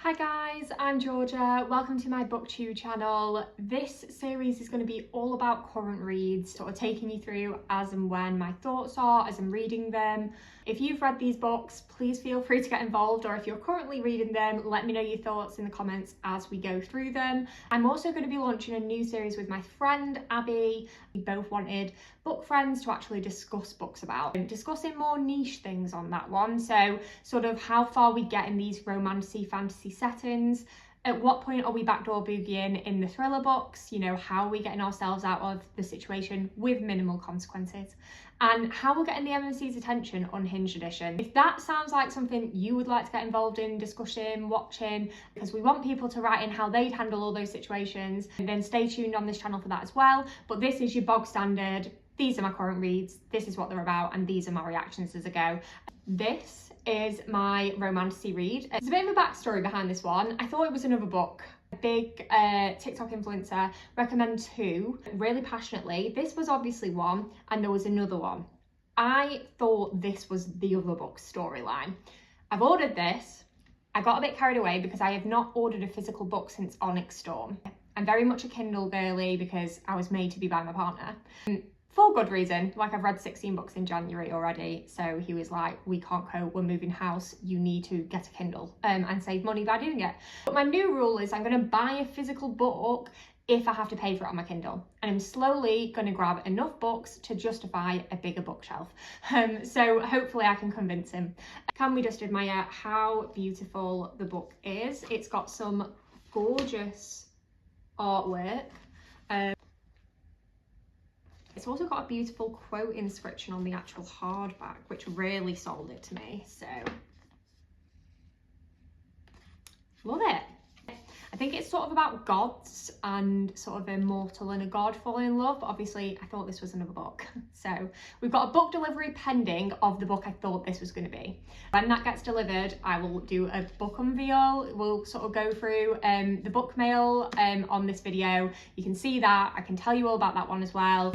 Hi guys, I'm Georgia. Welcome to my booktube channel. This series is going to be all about current reads, sort of taking you through as and when my thoughts are as I'm reading them. If you've read these books, please feel free to get involved, or if you're currently reading them, let me know your thoughts in the comments as we go through them. I'm also going to be launching a new series with my friend Abby. We both wanted book friends to actually discuss books about, discussing more niche things on that one. So sort of how far we get in these romantasy fantasy settings. At what point are we backdoor boogieing in the thriller books? You know, how are we getting ourselves out of the situation with minimal consequences? And how we're getting the MMC's attention on Unhinged Edition. If that sounds like something you would like to get involved in, discussing, watching, because we want people to write in how they'd handle all those situations, then stay tuned on this channel for that as well. But this is your bog standard. These are my current reads, this is what they're about, and these are my reactions as I go. This is my romantasy read. There's a bit of a backstory behind this one. I thought it was another book. A big TikTok influencer recommended two really passionately. This was obviously one, and there was another one. I thought this was the other book's storyline. I've ordered this. I got a bit carried away because I have not ordered a physical book since Onyx Storm. I'm very much a Kindle girly because I was made to be by my partner. For good reason. Like, I've read 16 books in January already, so he was like, we can't cope, we're moving house, you need to get a Kindle and save money by doing it. But my new rule is I'm going to buy a physical book if I have to pay for it on my Kindle, and I'm slowly going to grab enough books to justify a bigger bookshelf. So hopefully I can convince him. Can we just admire how beautiful the book is? It's got some gorgeous artwork. It's also got a beautiful quote inscription on the actual hardback, which really sold it to me, so love it. I think it's sort of about gods and sort of a mortal and a god falling in love, but obviously I thought this was another book. So we've got a book delivery pending of the book I thought this was going to be. When that gets delivered, I will do a book unveil. We'll sort of go through the book mail on this video. You can see that. I can tell you all about that one as well.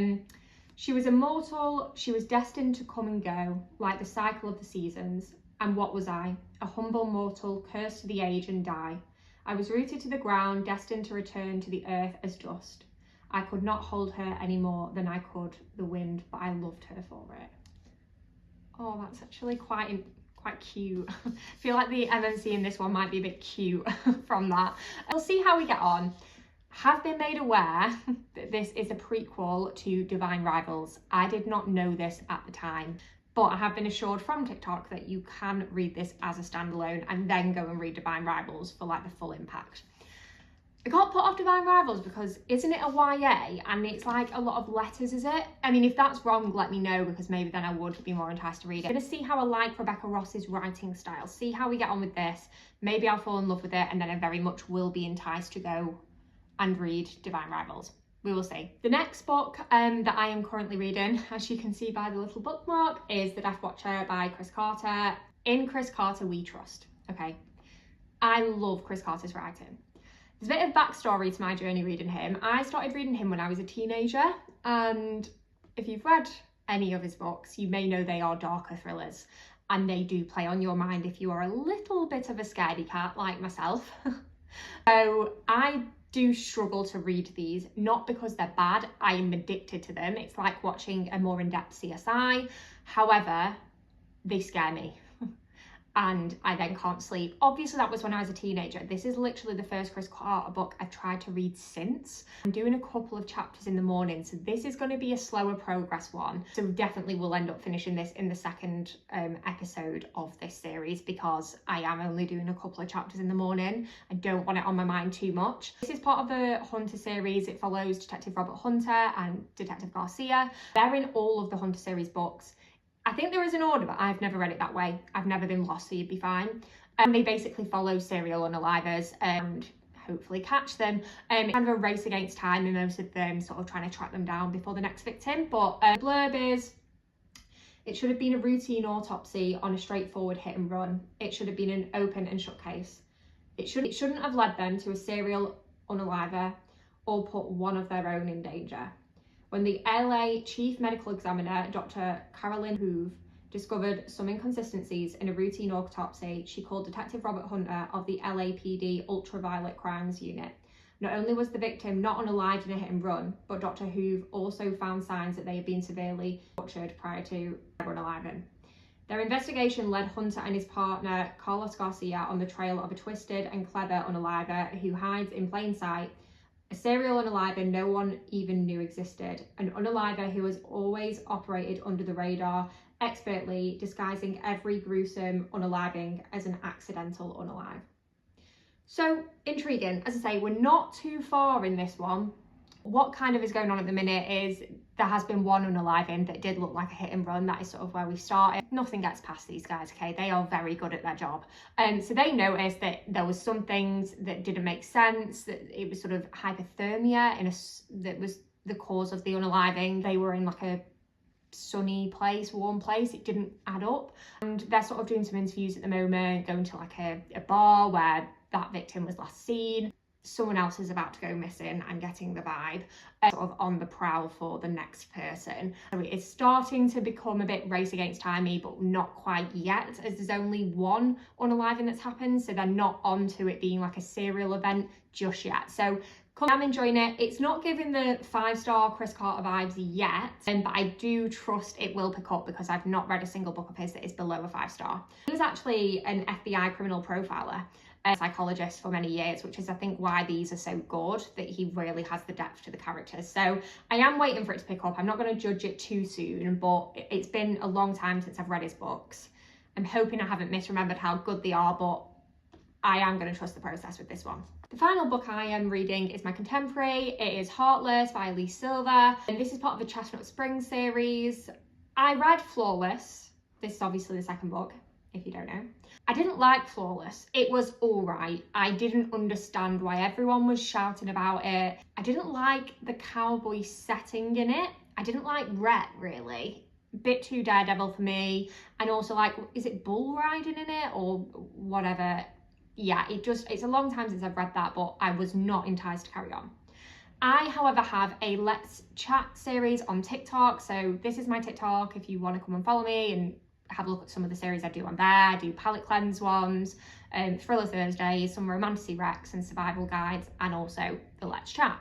She was immortal, she was destined to come and go, like the cycle of the seasons. And what was I? A humble mortal, cursed to the age and die. I was rooted to the ground, destined to return to the earth as dust. I could not hold her any more than I could the wind, but I loved her for it. Oh, that's actually quite cute. I feel like the MMC in this one might be a bit cute from that. We'll see how we get on. Have been made aware that this is a prequel to Divine Rivals. I did not know this at the time, but I have been assured from TikTok that you can read this as a standalone and then go and read Divine Rivals for like the full impact. I got put off Divine Rivals because isn't it a YA and it's like a lot of letters, is it? I mean, if that's wrong, let me know, because maybe then I would be more enticed to read it. I'm gonna see how I like Rebecca Ross's writing style, see how we get on with this. Maybe I'll fall in love with it, and then I very much will be enticed to go and read Divine Rivals. We will see. The next book that I am currently reading, as you can see by the little bookmark, is The Death Watcher by Chris Carter. In Chris Carter we trust, okay? I love Chris Carter's writing. There's a bit of backstory to my journey reading him. I started reading him when I was a teenager, and if you've read any of his books, you may know they are darker thrillers, and they do play on your mind if you are a little bit of a scaredy cat like myself. So I do struggle to read these, not because they're bad, I am addicted to them. It's like watching a more in-depth CSI. However, they scare me and I then can't sleep. Obviously that was when I was a teenager. This is literally the first Chris Carter book I've tried to read since. I'm doing a couple of chapters in the morning, so this is going to be a slower progress one. So definitely we'll end up finishing this in the second episode of this series, because I am only doing a couple of chapters in the morning. I don't want it on my mind too much. This is part of the Hunter series. It follows Detective Robert Hunter and Detective Garcia. They're in all of the Hunter series books. I think there is an order, but I've never read it that way. I've never been lost, so you'd be fine. They basically follow serial unalivers and hopefully catch them. It's kind of a race against time, and most of them sort of trying to track them down before the next victim. But blurb is, it should have been a routine autopsy on a straightforward hit and run. It should have been an open and shut case. It shouldn't have led them to a serial unaliver or put one of their own in danger. When the LA Chief Medical Examiner, Dr. Carolyn Hoove, discovered some inconsistencies in a routine autopsy, she called Detective Robert Hunter of the LAPD Ultraviolet Crimes Unit. Not only was the victim not unalived in a hit and run, but Dr. Hoove also found signs that they had been severely butchered prior to their unaliving. Their investigation led Hunter and his partner, Carlos Garcia, on the trail of a twisted and clever unaliver who hides in plain sight, a serial unaliver no one even knew existed, an unaliver who has always operated under the radar, expertly disguising every gruesome unaliving as an accidental unalive. So intriguing. As I say, we're not too far in this one. What kind of is going on at the minute is there has been one unaliving that did look like a hit and run. That is sort of where we started. Nothing gets past these guys, okay? They are very good at their job. So they noticed that there was some things that didn't make sense, that it was sort of hypothermia that was the cause of the unaliving. They were in like a sunny place, warm place. It didn't add up. And they're sort of doing some interviews at the moment, going to like a bar where that victim was last seen. Someone else is about to go missing. I'm getting the vibe, sort of on the prowl for the next person. So it is starting to become a bit race against timey, but not quite yet, as there's only one unaliving that's happened, so they're not on to it being like a serial event just yet. So I'm enjoying it. It's not giving the 5-star Chris Carter vibes yet, but I do trust it will pick up because I've not read a single book of his that is below a 5-star. He was actually an FBI criminal profiler, a psychologist for many years, which is I think why these are so good, that he really has the depth to the characters. So I am waiting for it to pick up. I'm not going to judge it too soon, but it's been a long time since I've read his books. I'm hoping I haven't misremembered how good they are, but I am going to trust the process with this one. The final book I am reading is my contemporary. It is Heartless by Lee Silver, and this is part of the Chestnut Springs series. I read Flawless. This is obviously the second book, if you don't know. I didn't like Flawless. It was all right. I didn't understand why everyone was shouting about it. I didn't like the cowboy setting in it. I didn't like Rhett, really. Bit too Daredevil for me. And also, like, is it bull riding in it or whatever? Yeah, it's a long time since I've read that, but I was not enticed to carry on. I, however, have a Let's Chat series on TikTok. So this is my TikTok if you want to come and follow me and have a look at some of the series I do on there. I do palette cleanse ones, Thriller Thursdays, some romantasy recs and survival guides, and also the Let's Chat.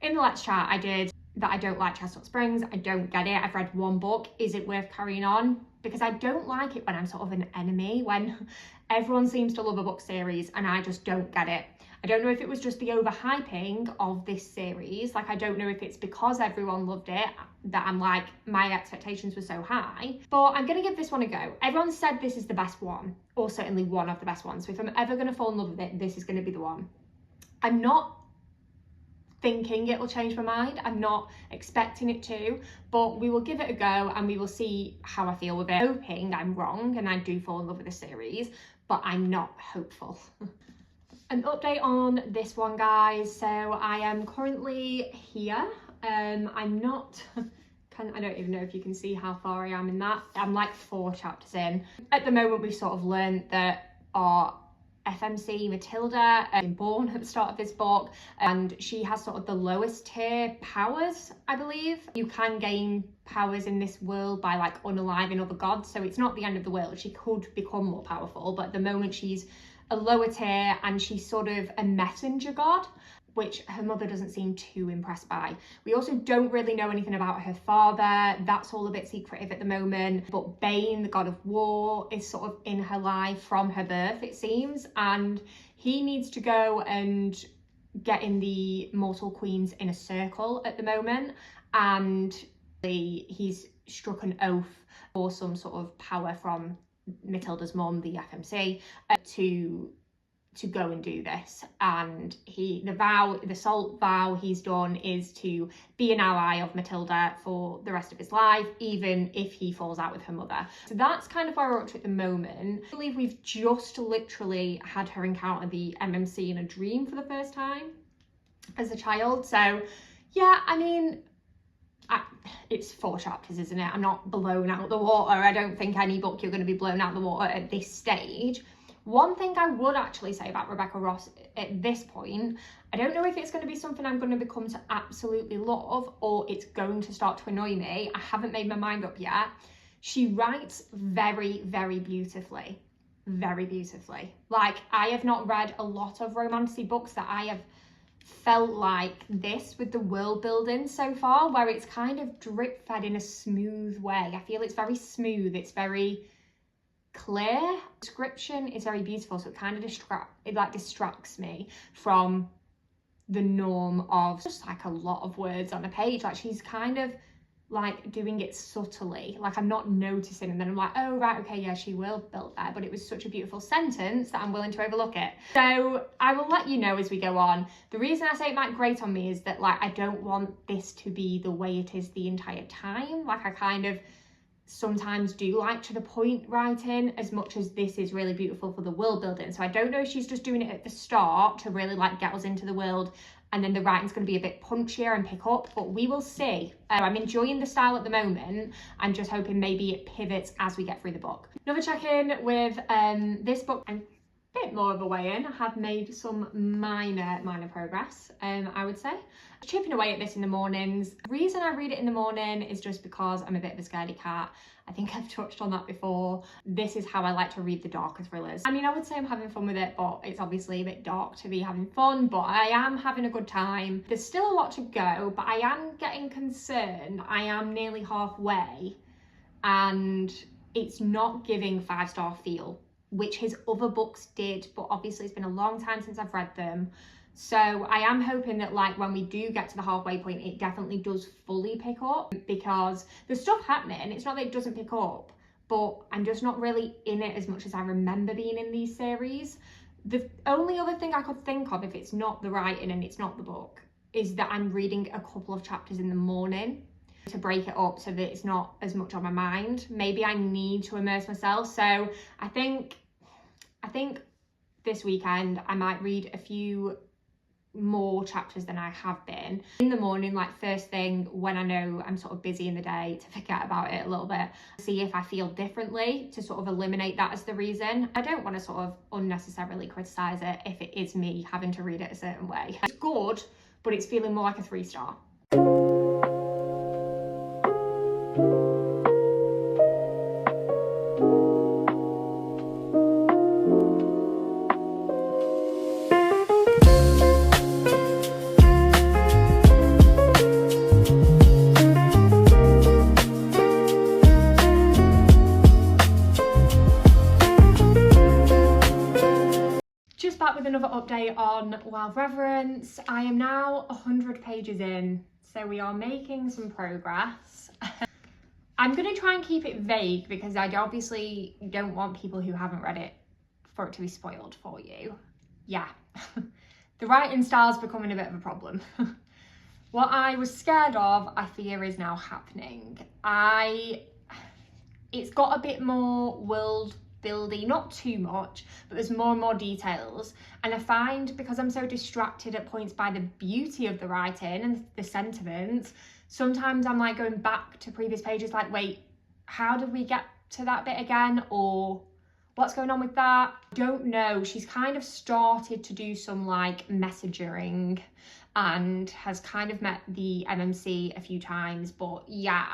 In the Let's Chat, I did that I don't like Chestnut Springs. I don't get it. I've read one book. Is it worth carrying on? Because I don't like it when I'm sort of an enemy, when everyone seems to love a book series and I just don't get it. I don't know if it was just the overhyping of this series. Like, I don't know if it's because everyone loved it that I'm like, my expectations were so high. But I'm going to give this one a go. Everyone said this is the best one, or certainly one of the best ones. So if I'm ever going to fall in love with it, this is going to be the one. I'm not thinking it will change my mind. I'm not expecting it to, but we will give it a go and we will see how I feel with it. Hoping I'm wrong and I do fall in love with the series, but I'm not hopeful. An update on this one, guys. So I am currently here. I'm not, I don't even know if you can see how far I am in that. I'm like 4 chapters in. At the moment, we've sort of learned that our FMC Matilda been born at the start of this book, and she has sort of the lowest tier powers, I believe. You can gain powers in this world by like unaliving other gods, so it's not the end of the world. She could become more powerful, but at the moment she's a lower tier and she's sort of a messenger god, which her mother doesn't seem too impressed by. We also don't really know anything about her father. That's all a bit secretive at the moment. But Bane, the god of war, is sort of in her life from her birth, it seems. And he needs to go and get in the mortal queen's inner circle at the moment. And he's struck an oath for some sort of power from Matilda's mum, the FMC, to go and do this. And the sole vow he's done is to be an ally of Matilda for the rest of his life, even if he falls out with her mother. So that's kind of where we're up to at the moment. I believe we've just literally had her encounter the MMC in a dream for the first time as a child. So yeah, I mean, it's 4 chapters, isn't it? I'm not blown out the water. I don't think any book you're going to be blown out the water at this stage. One thing I would actually say about Rebecca Ross at this point, I don't know if it's going to be something I'm going to become to absolutely love or it's going to start to annoy me. I haven't made my mind up yet. She writes very, very beautifully. Very beautifully. Like, I have not read a lot of romantasy books that I have felt like this with the world building so far, where it's kind of drip fed in a smooth way. I feel it's very smooth, it's very clear. Description is very beautiful, so it kind of distracts me from the norm of just like a lot of words on a page. Like, she's kind of like doing it subtly, like I'm not noticing, and then I'm like, oh right, okay, yeah, she will build there, but it was such a beautiful sentence that I'm willing to overlook it. So I will let you know as we go on. The reason I say it might grate on me is that, like, I don't want this to be the way it is the entire time. Like, I kind of sometimes do like to the point writing, as much as this is really beautiful for the world building. So I don't know if she's just doing it at the start to really like get us into the world, and then the writing's going to be a bit punchier and pick up, but we will see. I'm enjoying the style at the moment. I'm just hoping maybe it pivots as we get through the book. Another check-in with this book. I'm a bit more of a way in. I have made some minor progress, I would say. Chipping away at this in the mornings. The reason I read it in the morning is just because I'm a bit of a scaredy cat. I think I've touched on that before. This is how I like to read the darker thrillers. I mean, I would say I'm having fun with it, but it's obviously a bit dark to be having fun, but I am having a good time. There's still a lot to go, but I am getting concerned. I am nearly halfway and it's not giving 5-star feel, which his other books did, but obviously it's been a long time since I've read them. So I am hoping that, like, when we do get to the halfway point, it definitely does fully pick up, because there's stuff happening. It's not that it doesn't pick up, but I'm just not really in it as much as I remember being in these series. The only other thing I could think of, if it's not the writing and it's not the book, is that I'm reading a couple of chapters in the morning to break it up so that it's not as much on my mind. Maybe I need to immerse myself. So I think this weekend I might read a few more chapters than I have been in the morning, like first thing when I know I'm sort of busy in the day, to forget about it a little bit, see if I feel differently, to sort of eliminate that as the reason. I don't want to sort of unnecessarily criticize it if it is me having to read it a certain way. It's good, but it's feeling more like a 3-star. With another update on Wild Reverence. I am now 100 pages in, so we are making some progress. I'm going to try and keep it vague because I obviously don't want people who haven't read it for it to be spoiled for you. Yeah, the writing style's becoming a bit of a problem. What I was scared of, I fear, is now happening. It's got a bit more world buildy, not too much, but there's more and more details, and I find, because I'm so distracted at points by the beauty of the writing and the sentiments, sometimes I'm like going back to previous pages like, wait, how did we get to that bit again, or what's going on with that? Don't know. She's kind of started to do some like messaging and has kind of met the MMC a few times, but yeah,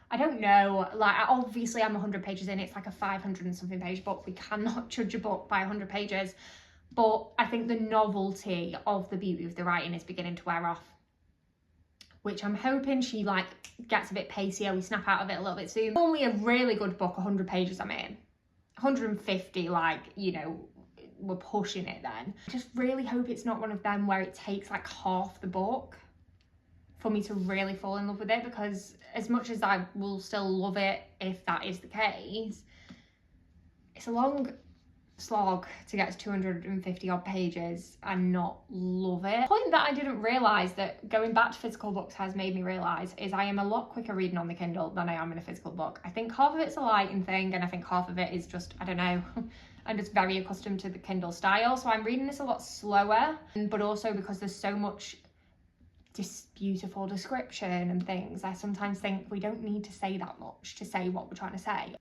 I don't know, like, obviously I'm 100 pages in, it's like a 500 and something page book. We cannot judge a book by 100 pages, but I think the novelty of the beauty of the writing is beginning to wear off, which I'm hoping she like gets a bit pacier, we snap out of it a little bit soon. Normally a really good book, 100 pages I'm in, 150, like, you know, we're pushing it then. I just really hope it's not one of them where it takes like half the book for me to really fall in love with it, because as much as I will still love it if that is the case, it's a long slog to get to 250 odd pages and not love it. The point that I didn't realise, that going back to physical books has made me realise, is I am a lot quicker reading on the Kindle than I am in a physical book. I think half of it's a lighting thing, and I think half of it is just, I don't know, I'm just very accustomed to the Kindle style, so I'm reading this a lot slower, but also because there's so much beautiful description and things, I sometimes think we don't need to say that much to say what we're trying to say.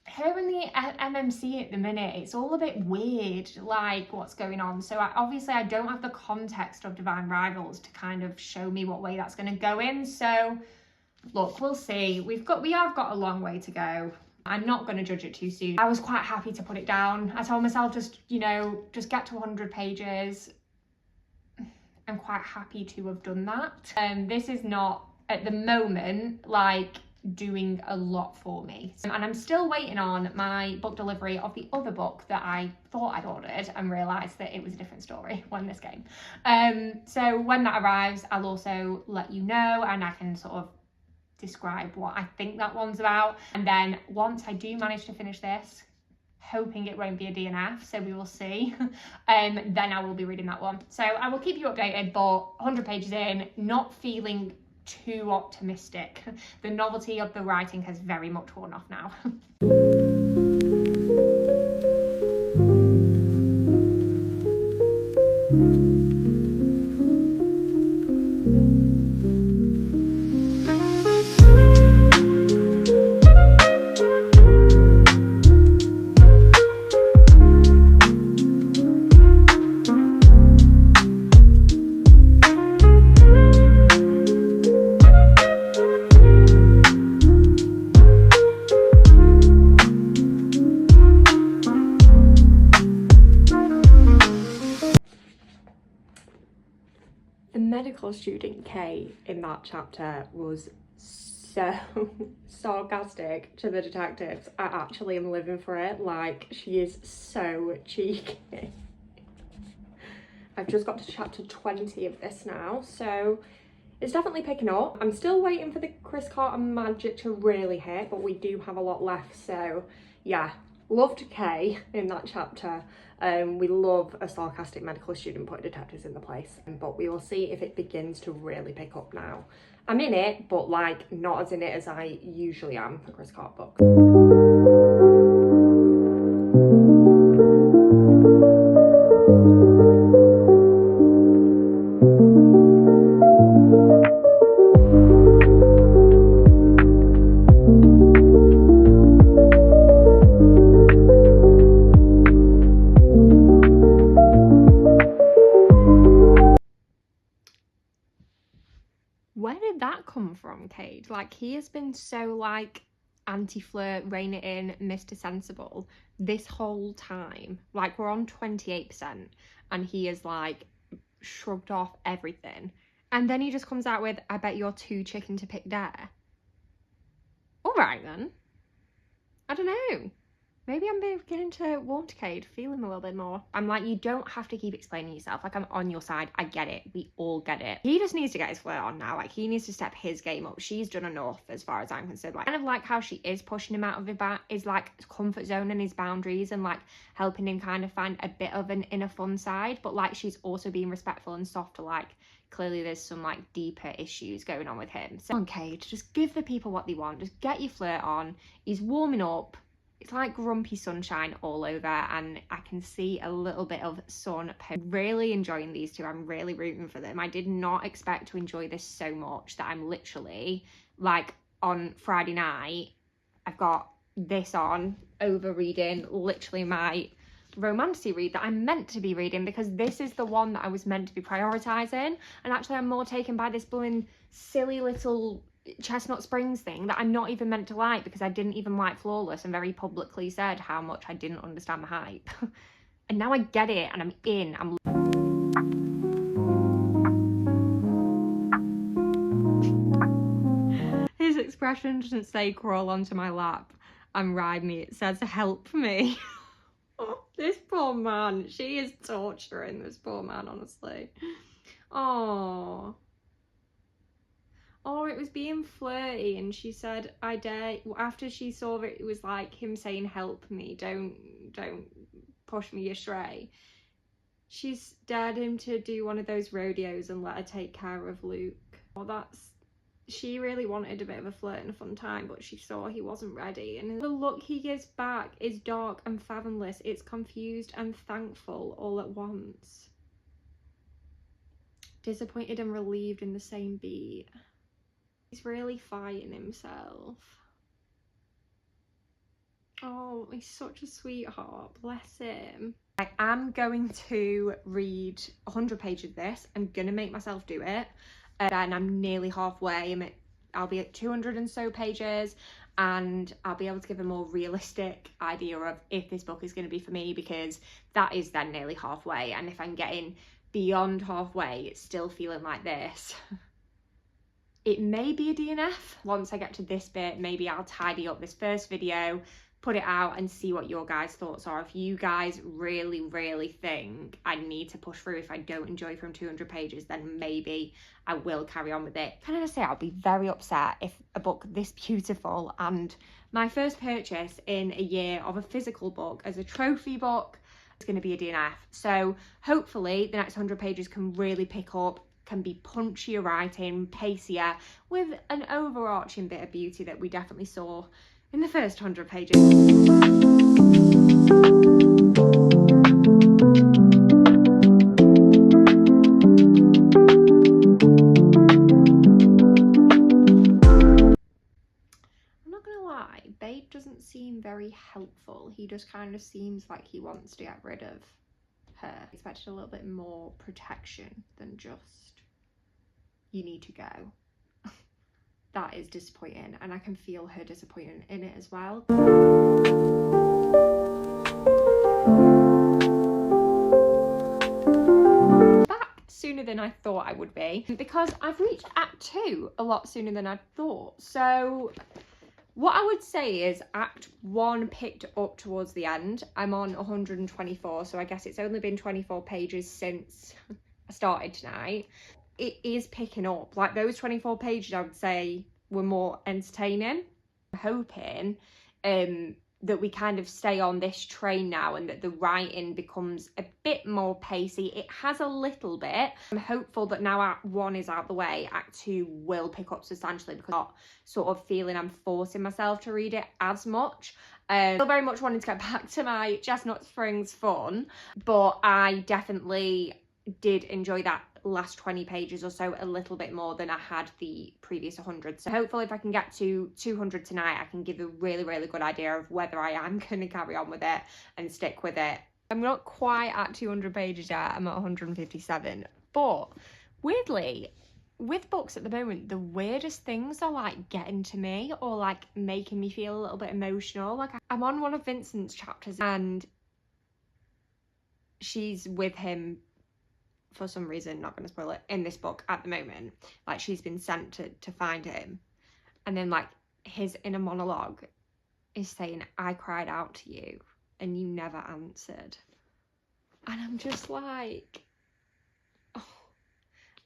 Her and the MMC at the minute, it's all a bit weird, like what's going on. So obviously I don't have the context of Divine Rivals to kind of show me what way that's going to go in. So look, we'll see. We have got a long way to go. I'm not going to judge it too soon. I was quite happy to put it down. I told myself just, you know, just get to 100 pages. I'm quite happy to have done that. This is not, at the moment, like doing a lot for me. And I'm still waiting on my book delivery of the other book that I thought I'd ordered and realised that it was a different story when this came. So when that arrives, I'll also let you know, and I can sort of describe what I think that one's about. And then once I do manage to finish this, hoping it won't be a DNF, so we will see, then I will be reading that one. So I will keep you updated, but 100 pages in, not feeling too optimistic. The novelty of the writing has very much worn off now. Medical student Kate in that chapter was so sarcastic to the detectives. I actually am living for it. Like, she is so cheeky. I've just got to chapter 20 of this now, so it's definitely picking up. I'm still waiting for the Chris Carter magic to really hit, but we do have a lot left. So yeah, loved Kay in that chapter. We love a sarcastic medical student putting detectives in the place, but we will see if it begins to really pick up now. I'm in it, but like not as in it as I usually am for Chris Carter books. Where did that come from, Kate? Like, he has been so like anti-flirt, rein it in, Mr. Sensible this whole time. Like, we're on 28% and he is like shrugged off everything. And then he just comes out with, I bet you're too chicken to pick dare. All right then. I don't know. Maybe I'm beginning to want Cade, feel him a little bit more. I'm like, you don't have to keep explaining yourself. Like, I'm on your side. I get it. We all get it. He just needs to get his flirt on now. Like, he needs to step his game up. She's done enough as far as I'm concerned. Like, kind of like how she is pushing him out of his like comfort zone and his boundaries, and like helping him kind of find a bit of an inner fun side. But like, she's also being respectful and soft to like, clearly there's some like deeper issues going on with him. So on Cade, just give the people what they want. Just get your flirt on. He's warming up. It's like grumpy sunshine all over, and I can see a little bit of sun. Really enjoying these two. I'm really rooting for them. I did not expect to enjoy this so much that I'm literally like on Friday night, I've got this on over reading literally my romantasy read that I'm meant to be reading, because this is the one that I was meant to be prioritising, and actually I'm more taken by this blooming silly little Chestnut Springs thing that I'm not even meant to like, because I didn't even like Flawless and very publicly said how much I didn't understand the hype. And now I get it and I'm in. His expression doesn't say crawl onto my lap and ride me, it says help me. Oh, this poor man. She is torturing this poor man, honestly. Oh. Oh, it was being flirty, and she said, I dare, after she saw that it was like him saying, help me, don't push me astray. She's dared him to do one of those rodeos and let her take care of Luke. Oh, she really wanted a bit of a flirt and a fun time, but she saw he wasn't ready. And the look he gives back is dark and fathomless. It's confused and thankful all at once. Disappointed and relieved in the same beat. He's really fighting himself. Oh, he's such a sweetheart. Bless him. I am going to read 100 pages of this. I'm going to make myself do it. And I'm nearly halfway. I'm at I'll be at 200 and so pages, and I'll be able to give a more realistic idea of if this book is going to be for me, because that is then nearly halfway, and if I'm getting beyond halfway it's still feeling like this, it may be a DNF. Once I get to this bit, maybe I'll tidy up this first video, put it out and see what your guys' thoughts are. If you guys really think I need to push through, if I don't enjoy from 200 pages, then maybe I will carry on with it. Can I just say, I'll be very upset if a book this beautiful and my first purchase in a year of a physical book as a trophy book is going to be a DNF. So hopefully the next 100 pages can really pick up, can be punchier writing, pacier, with an overarching bit of beauty that we definitely saw in the first 100 pages. I'm not gonna lie, Babe doesn't seem very helpful. He just kind of seems like he wants to get rid of her. I expected a little bit more protection than just, you need to go. That is disappointing, and I can feel her disappointment in it as well. Back sooner than I thought I would be, because I've reached Act 2 a lot sooner than I thought. So what I would say is Act 1 picked up towards the end. I'm on 124, so I guess it's only been 24 pages since I started tonight. It is picking up. Like, those 24 pages I would say were more entertaining. I'm hoping that we kind of stay on this train now, and that the writing becomes a bit more pacey. It has a little bit. I'm hopeful that now Act 1 is out the way, Act 2 will pick up substantially, because I'm not sort of feeling I'm forcing myself to read it as much. Still very much wanting to get back to my Chestnut Springs fun, but I definitely did enjoy that last 20 pages or so a little bit more than I had the previous 100. So hopefully if I can get to 200 tonight, I can give a really good idea of whether I am going to carry on with it and stick with it. I'm not quite at 200 pages yet, I'm at 157, but weirdly, with books at the moment, the weirdest things are like getting to me, or like making me feel a little bit emotional. Like, I'm on one of Vincent's chapters and she's with him for some reason, not going to spoil it, in this book at the moment. Like, she's been sent to find him, and then like his inner monologue is saying, I cried out to you and you never answered. And I'm just like, oh,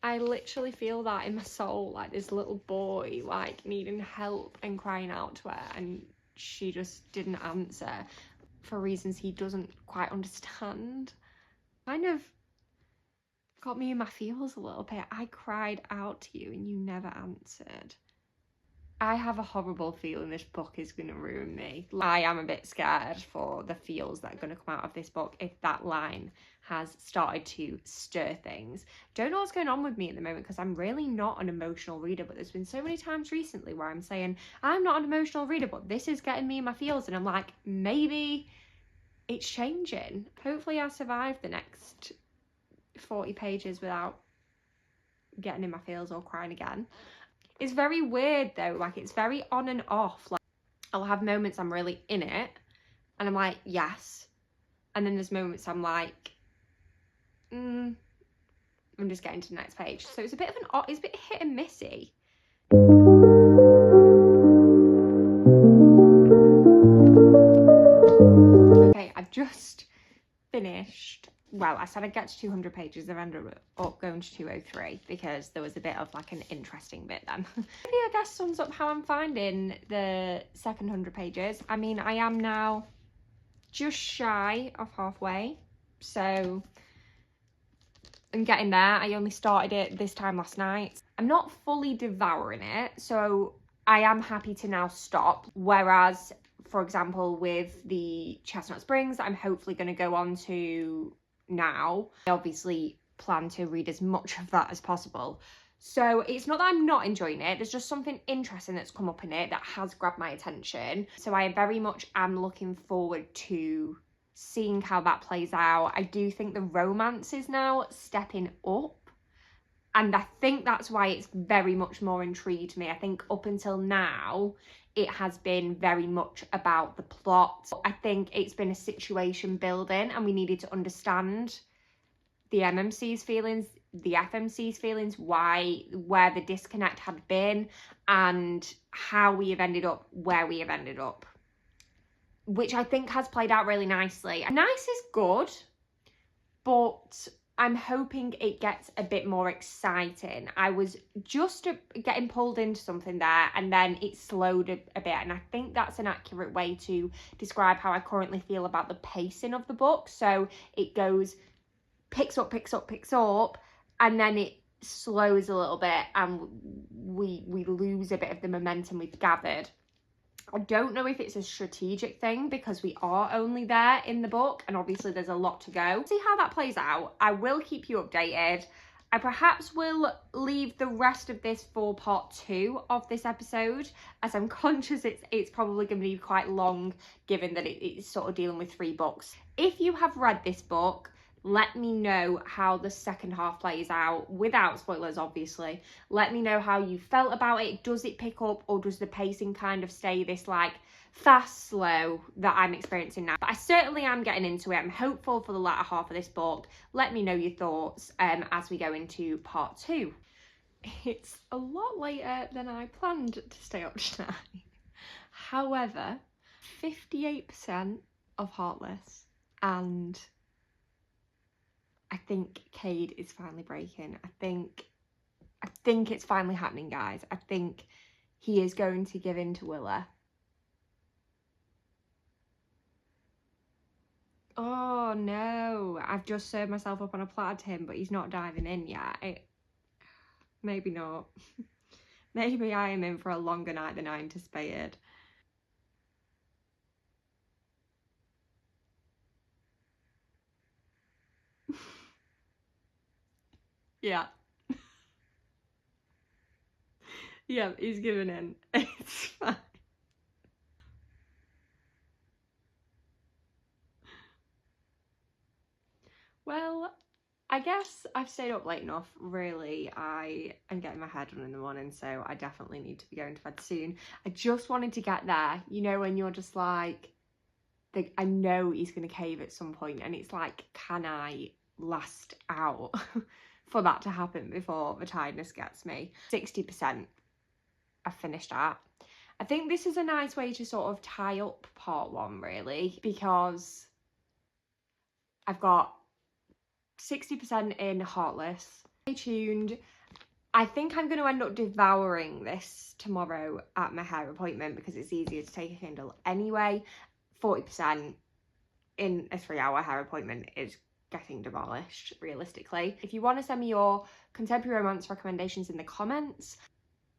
I literally feel that in my soul, like this little boy like needing help and crying out to her, and she just didn't answer for reasons he doesn't quite understand. Kind of got me in my feels a little bit. I cried out to you and you never answered. I have a horrible feeling this book is going to ruin me. I am a bit scared for the feels that are going to come out of this book if that line has started to stir things. Don't know what's going on with me at the moment, because I'm really not an emotional reader, but there's been so many times recently where I'm saying I'm not an emotional reader, but this is getting me in my feels, and I'm like, maybe it's changing. Hopefully I survive the next 40 pages without getting in my feels or crying again. It's very weird though, like it's very on and off. Like, I'll have moments I'm really in it and I'm like, yes, and then there's moments I'm like, I'm just getting to the next page. So it's a bit of an, it's a bit hit and missy. Okay, I've just finished. Well, I said I'd get to 200 pages. I've ended up going to 203 because there was a bit of like an interesting bit then. Maybe I guess sums up how I'm finding the second 100 pages. I mean, I am now just shy of halfway, so I'm getting there. I only started it this time last night. I'm not fully devouring it, so I am happy to now stop. Whereas, for example, with the Chestnut Springs, I'm hopefully going to go on to now. I obviously plan to read as much of that as possible. So it's not that I'm not enjoying it, there's just something interesting that's come up in it that has grabbed my attention. So I very much am looking forward to seeing how that plays out. I do think the romance is now stepping up And I think that's why it's very much more intrigued me. I think up until now, it has been very much about the plot. I think it's been a situation building, and we needed to understand the MMC's feelings, the FMC's feelings, where the disconnect had been, and how we have ended up where we have ended up, which I think has played out really nicely. Nice is good, but I'm hoping it gets a bit more exciting. I was just getting pulled into something there, and then it slowed a bit, and I think that's an accurate way to describe how I currently feel about the pacing of the book. So it goes, picks up, and then it slows a little bit, and we lose a bit of the momentum we've gathered. I don't know if it's a strategic thing because we are only there in the book, and obviously there's a lot to go. See how that plays out. I will keep you updated. I perhaps will leave the rest of this for part 2 of this episode, as I'm conscious it's probably going to be quite long, given that it's sort of dealing with 3 books. If you have read this book, let me know how the second half plays out, without spoilers obviously. Let me know how you felt about it. Does it pick up, or does the pacing kind of stay this like fast, slow that I'm experiencing now? But I certainly am getting into it. I'm hopeful for the latter half of this book. Let me know your thoughts as we go into part 2. It's a lot later than I planned to stay up tonight. However, 58% of Heartless, and I think Cade is finally breaking. I think it's finally happening, guys. I think he is going to give in to Willa. Oh no, I've just served myself up on a platter to him, but he's not diving in yet. Maybe not. Maybe I am in for a longer night than I anticipated. Yeah. Yeah, he's giving in. It's fine. Well, I guess I've stayed up late enough. Really, I am getting my hair done in the morning, so I definitely need to be going to bed soon. I just wanted to get there, you know, when you're just like, I know he's going to cave at some point, and it's like, can I last out for that to happen before the tiredness gets me? 60% I've finished at. I think this is a nice way to sort of tie up part 1, really, because I've got 60% in Heartless. Stay tuned. I think I'm going to end up devouring this tomorrow at my hair appointment because it's easier to take a Kindle anyway. 40% in a 3-hour hair appointment is getting demolished, realistically. If you want to send me your contemporary romance recommendations in the comments,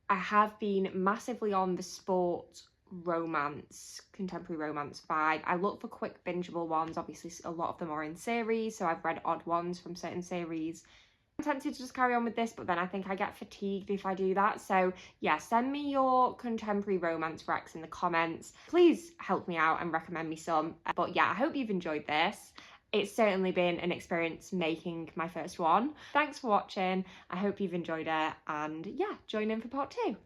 I have been massively on the sport romance, contemporary romance vibe. I look for quick bingeable ones. Obviously a lot of them are in series, so I've read odd ones from certain series. I'm tempted to just carry on with this, but then I think I get fatigued if I do that. So yeah, send me your contemporary romance recs in the comments. Please help me out and recommend me some. But yeah, I hope you've enjoyed this. It's certainly been an experience making my first one. Thanks for watching. I hope you've enjoyed it, and yeah, join in for part 2.